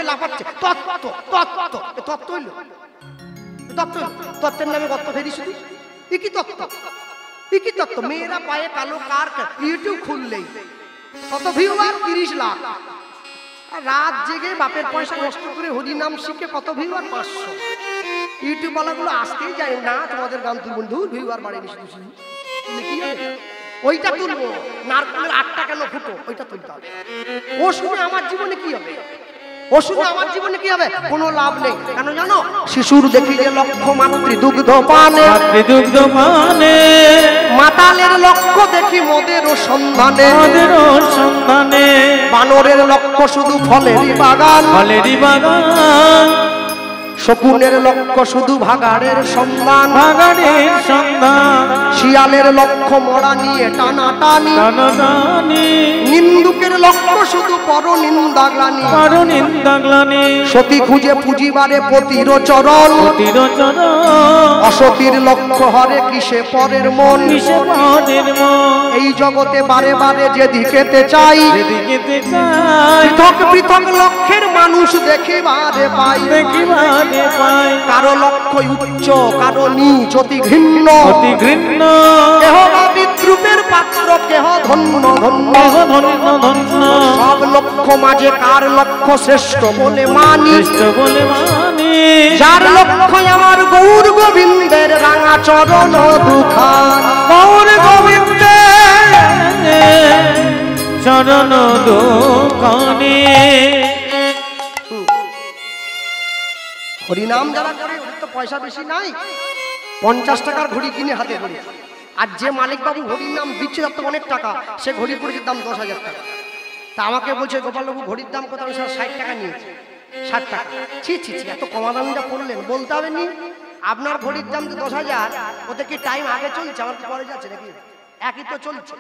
লাফাচ্ছে তত্ত্ব তত্ত্ব তত্ত্ব হইল তত্ত্ব তত্ত্বের নামে গর্ত ফেরি শুধু কি তত্ত্ব কি তত্ত্ব মেয়েরা পায়ে কালো কার ইউটিউব খুললেই কত ভিউয়ার 30 লাখ রাত জেগে বাপের পয়সা নষ্ট করে হরি নাম শিখে কত ভিউয়ার 500 ইউটিউব ওয়ালাগুলো আসতেই যায় না তোমাদের গান তুল বন্ধু ভিউয়ার বাড়েনি শুধু শুধু কি হবে ওইটা তুলবো নারকেলের 8টা কেন ফুটো ওইটা তুলতে হবে ও শুনে আমার জীবনে কি হবে ও শুনে আমার জীবনে কি হবে কোনো লাভ নেই কেন জানো শিশুর দেখি যে লক্ষ্য মাতৃদুগ্ধ পানে মাতালের লক্ষ্য দেখি মদের সন্ধানে বানরের লক্ষ্য শুধু ফলেরই বাগান শকুনের লক্ষ্য শুধু ভাগাড়ের সন্ধান শিয়ালের লক্ষ্য মরা নিয়ে টানাটানি নিন্দুকের লক্ষ্য শুধু পরনিন্দাগ্লানি সতী খুঁজে পুঁজিবারে পতির চরণ অসতীর লক্ষ্য হরে কিসে পরের মন এই জগতে বারে বারে যেদিকেতে চাই পৃথক পৃথক লক্ষ্যের মানুষ দেখিবারে পাই কারো লক্ষ্য উচ্চ কারো নিচ অতি ঘৃণ্য কেহ বা বিদ্রুপের পাত্র কেহ ধন্য ধন্য সব লক্ষ্য মাঝে কার লক্ষ্য শ্রেষ্ঠ বলে মানি যার লক্ষ্য আমার গৌর গোবিন্দের রাঙা চরণ দুখান গৌর গোবিন্দের চরণ দুখানে হরিনাম যারা করে ওদের তো পয়সা বেশি নাই 50 টাকার ঘড়ি কিনে হাতে ঘড়ি আর যে মালিক বাবু ঘড়ির নাম দিচ্ছে তার তো অনেক টাকা সে ঘড়ি পড়েছে দাম 10,000 টাকা তা আমাকে বলছে গোপালবাবু ঘড়ির দাম কত আমি 60 টাকা নিয়েছি 60 টাকা ছি এত কমা দামিটা পড়লেন বলতে হবে নি আপনার ঘড়ির দাম তো 10,000 ওতে কি টাইম আগে চলছে আমার কি পরে যাচ্ছে নাকি একই তো চলছে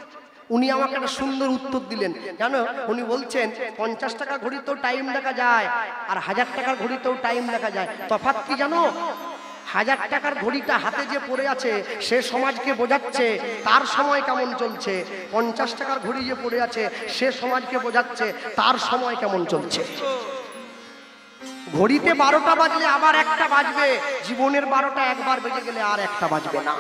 উনি আমাকে একটা সুন্দর উত্তর দিলেন জানো উনি বলছেন 50 টাকা ঘড়িতেও টাইম দেখা যায় আর 1000 টাকার ঘড়িতেও টাইম দেখা যায় তফাৎ কি জানো 1000 টাকার ঘড়িটা হাতে যে পড়ে আছে সে সমাজকে বোঝাচ্ছে তার সময় কেমন চলছে 50 টাকার ঘড়ি যে পড়ে আছে সে সমাজকে বোঝাচ্ছে তার সময় কেমন চলছে ঘড়িতে 12টা বাজলে আবার একটা বাজবে জীবনের 12টা একবার বেজে গেলে আর একটা বাজবে না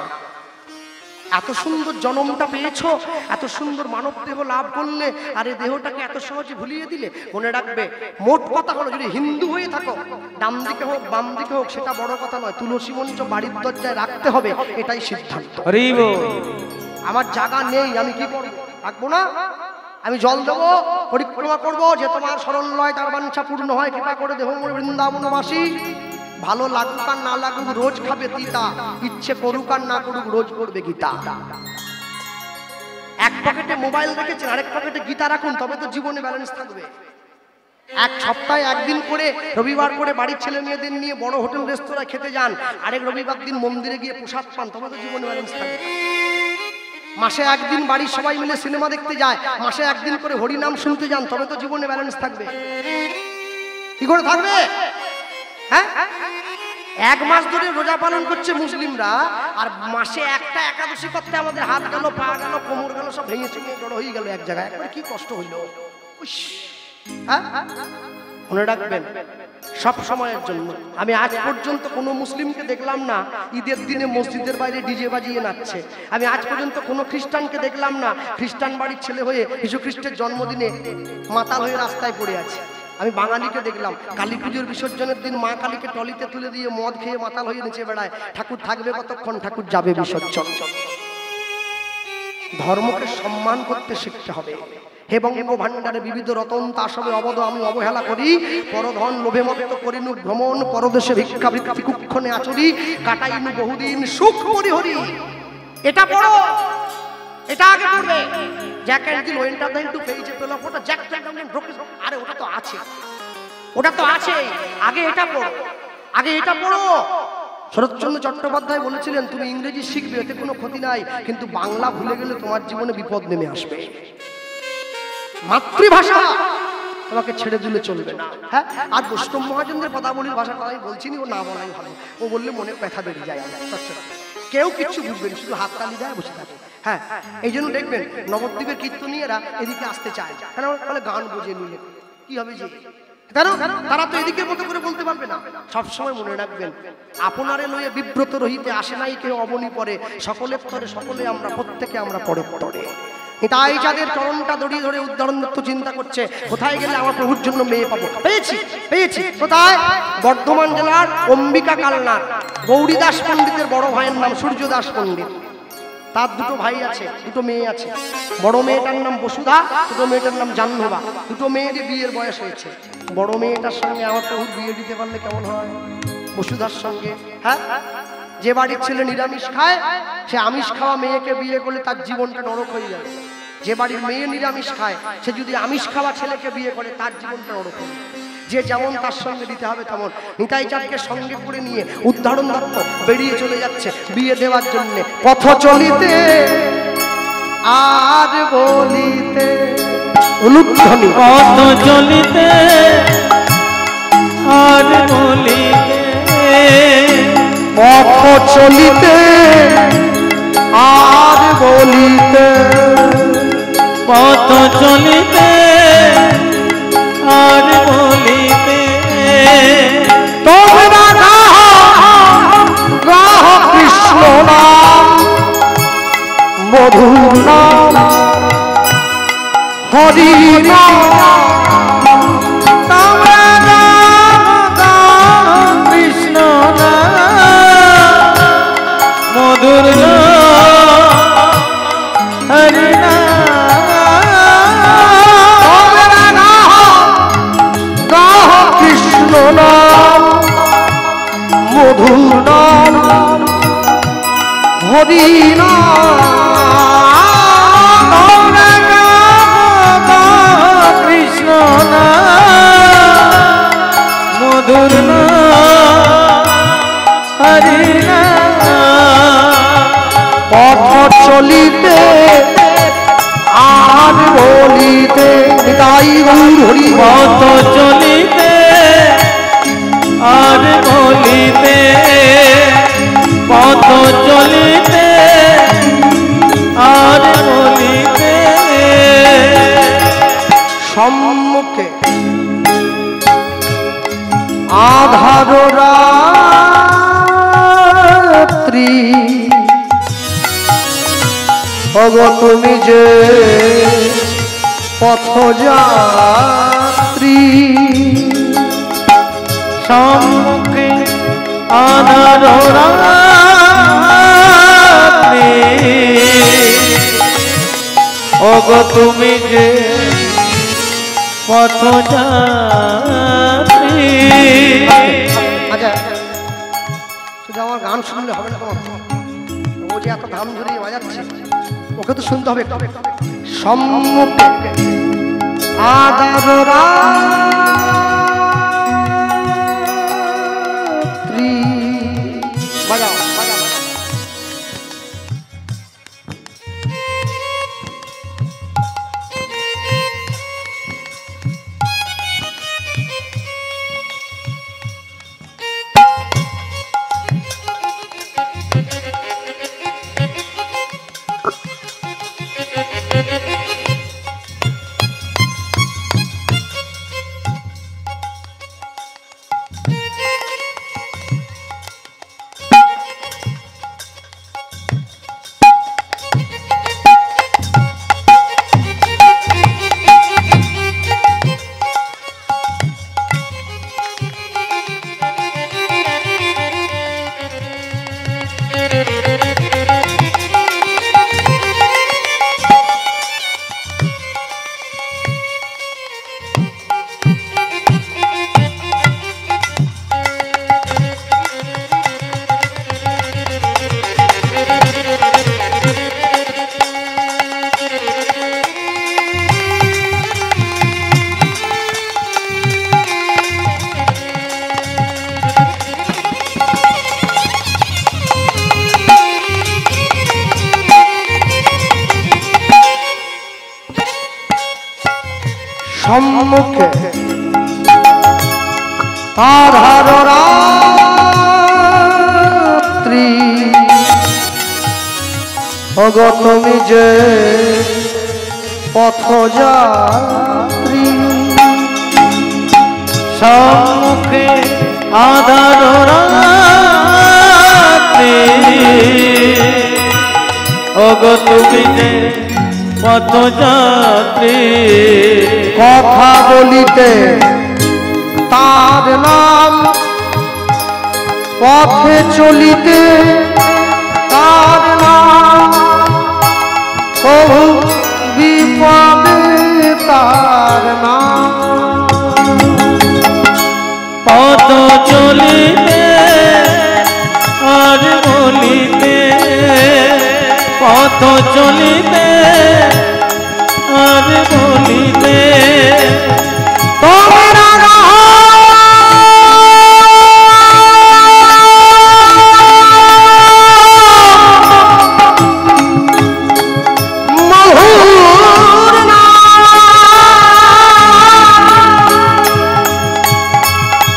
এত সুন্দর জন্মটা পেয়েছো এত সুন্দর মানব দেহ লাভ করলে আর এই দেহটাকে এত সহজে ভুলিয়ে দিলে মনে রাখবে মোট কথা হলো যদি হিন্দু হয়ে থাকো ডান দিকে হোক বাম দিকে হোক সেটা বড় কথা নয় তুলসী মঞ্চ বাড়ির দরজায় রাখতে হবে এটাই সিদ্ধান্ত আমার জায়গা নেই আমি কি করব রাখবো না আমি জল দেবো পরিক্রমা করবো যে তোমার শরণ লয় তার বাঞ্ছা পূর্ণ হয় কৃপা করে দেহ বৃন্দাবনবাসী ভালো লাগুক আর না লাগুক রোজ খাবে তিতা ইচ্ছে করুক আর না করুক রোজ করবে গীতা এক পকেটে মোবাইল রেখেছেন আরেক পকেটে গীতা রাখুন তবে তো জীবনে ব্যালেন্স থাকবে এক সপ্তাহে একদিন করে রবিবার করে বাড়ির ছেলে মেয়েদের নিয়ে বড় হোটেল রেস্তোরাঁ খেতে যান আরেক রবিবার দিন মন্দিরে গিয়ে প্রসাদ পান তবে তো জীবনে ব্যালেন্স থাকবে মাসে একদিন বাড়ির সবাই মিলে সিনেমা দেখতে যায় মাসে একদিন করে হরিনাম শুনতে যান তবে তো জীবনে ব্যালেন্স থাকবে কি করে থাকবে হ্যাঁ এক মাস ধরে রোজা পালন করছে মুসলিমরা আর মাসে একটা একাদশী করতে আমাদের হাত গেল পা গেল কোমর গেল সব ভেঙে চুঙে জড়ো হয়ে গেল এক জায়গায় একবার কি কষ্ট হইল মনে রাখবেন সব সময়ের জন্য আমি আজ পর্যন্ত কোনো মুসলিমকে দেখলাম না ঈদের দিনে মসজিদের বাইরে ডিজে বাজিয়ে নাচছে আমি আজ পর্যন্ত কোনো খ্রিস্টানকে দেখলাম না খ্রিস্টান বাড়ির ছেলে হয়ে যীশু খ্রিস্টের জন্মদিনে মাতাল হয়ে রাস্তায় পড়ে আছে আমি বাঙালিকে দেখলাম কালী পুজোর বিসর্জনের দিন মা কালীকে টলিতে তুলে দিয়ে মদ খেয়ে মাতাল হয়ে নিচে বেড়ায় ঠাকুর থাকবে কতক্ষণ ঠাকুর যাবে বিসর্জন ধর্মকে সম্মান করতে শিখতে হবে হে বঙ্গ ভাণ্ডারে বিবিধ রতন তা সবে অবদ আমি অবহেলা করি পরধন লোভে মত করিনু ভ্রমণ পরদেশে ভিক্ষা বৃত্তি কুক্ষণে আচরি কাটাইনু বহুদিন সুখ পরিহরি এটা পড়ো এটা আগে পড়বে জ্যাক এন্ড দি ওয়েন্টার টু পেজ পেলো ফটো জ্যাক এন্ড আরে ওটা তো আছে আগে এটা পড়ো শরৎচন্দ্র চট্টোপাধ্যায় বলেছিলেন তুমি ইংরেজি শিখবে এতে কোনো ক্ষতি নাই কিন্তু বাংলা ভুলে গেলে তোমার জীবনে বিপদ নেমে আসবে মাতৃভাষা তোমাকে ছেড়ে দিলে চলবে না হ্যাঁ আর বৈষ্ণব মহাজনদের পদাবলীর ভাষাটা আমি বলছি নি ও না বলাই ভালো ও বললে মনে ব্যথা বেড়ে যায় কেউ কিচ্ছু বুঝবে না শুধু হাততালি দেয় বসে থাকে হ্যাঁ এই জন্য দেখবেন নবদ্বীপের কীর্তনীয়রা এদিকে আসতে চায় কেন বলে গান বুঝে নিলে কি হবে যে কেন? তারা তো এদিকের মতো করে বলতে পারবে না। সবসময় মনে রাখবেন, আপনারে লইয়ে বিব্রত রহিতে আসে নাই কেউ অবনী পরে, সকলের তরে সকলে আমরা, প্রত্যেকে আমরা পরের তরে। তাই যাদের চরণটা দড়িয়ে ধরে উদাহরণ দত্ত চিন্তা করছে কোথায় গেলে আমার প্রভুর জন্য মেয়ে পাবো, পেয়েছি পেয়েছি। কোথায়? বর্ধমান জেলার অম্বিকা কালনার গৌরী দাস পণ্ডিতের বড় ভাইয়ের নাম সূর্য দাস পণ্ডিত। তার দুটো ভাই আছে, দুটো মেয়ে আছে। বড় মেয়েটার নাম বসুধা, ছোট মেয়েটার নাম জাহ্নবা। দুটো মেয়েরই বিয়ের বয়স হয়েছে। বড় মেয়েটার সঙ্গে আমার প্রভুর বিয়ে দিতে পারলে কেমন হয়? বসুধার সঙ্গে। হ্যাঁ, যে বাড়ির ছেলে নিরামিষ খায়, সে আমিষ খাওয়া মেয়েকে বিয়ে করলে তার জীবনটা নরক হয়ে যাবে। যে বাড়ির মেয়ে নিরামিষ খায়, সে যদি আমিষ খাওয়া ছেলেকে বিয়ে করে, তার জীবনটা নরক হয়ে যাবে। যে যেমন তার সঙ্গে দিতে হবে তেমন। নিতাই চাঁদকে সঙ্গে করে নিয়ে উদাহরণ দত্ত বেরিয়ে চলে যাচ্ছে বিয়ে দেওয়ার জন্য। পথ চলিতে আর বলিতে, উলুধ্বনি, পথ চলিতে আর বলিতে, পথ চলিতে আর বলিতে, পথ চলিতে আর বলিতে, তোমরা গাহ কৃষ্ণ নাম, মধুর নাম, হরি নাম। তোমরা গাও কৃষ্ণ নাম, মধুর নাম, হরি গাহ কৃষ্ণ নাম, মধুর নাম, হরি নাম। কৃষ্ণ নাম, মধুর নাম, হরি নাম। পথ চলিতে আর বলিতে, নিতাই গৌর হরি। পথ চলিতে আর বলিতে, পথ চলিতে আর বলিতে, সম্মুখে আধার রাত্রি, ওগো তুমি যে পথযাত্রী। সম্মুখে আধার রাত্রি, ওগো তুমি যে পথযাত্রী। আচ্ছা, শুধু আমার গান শুনলে হবে না তোমার, ও যে এত ধাম ধরিয়ে বাজাচ্ছে, ওকে তো শুনতে হবে। সম্মুখে আধার রাত্রি, বাজাও বাজাও। সম্মুখে আধার রাত্রি, ওগো তুমি যে পথযাত্রী। সম্মুখে আধার রাতে ওগো তুমি যে পথযাত্রী কথা বলিতে তার নাম, পথে চলিতে তার নাম, প্রভু বিপদে তার নাম। পথ চলিতে আর বলিতে, পথ চলিতে আর বলিতে তোমরা মধুর নাম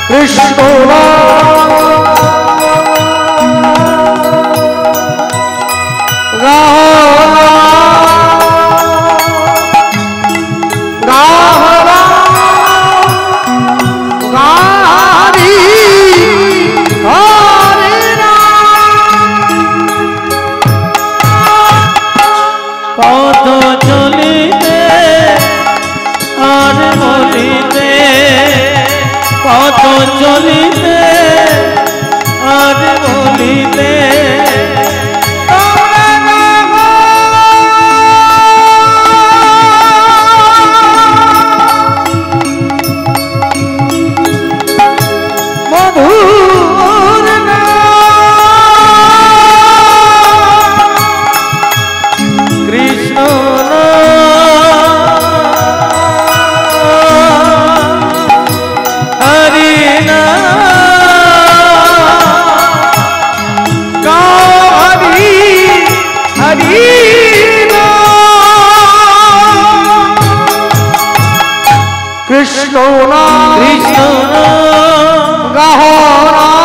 কৃষ্ণ পথ চলিতে আর বলিতে, পথ চলিতে আর বলিতে মধুর কৃষ্ণ হরি হরি হরি কৃষ্ণ কৃষ্ণ গহরা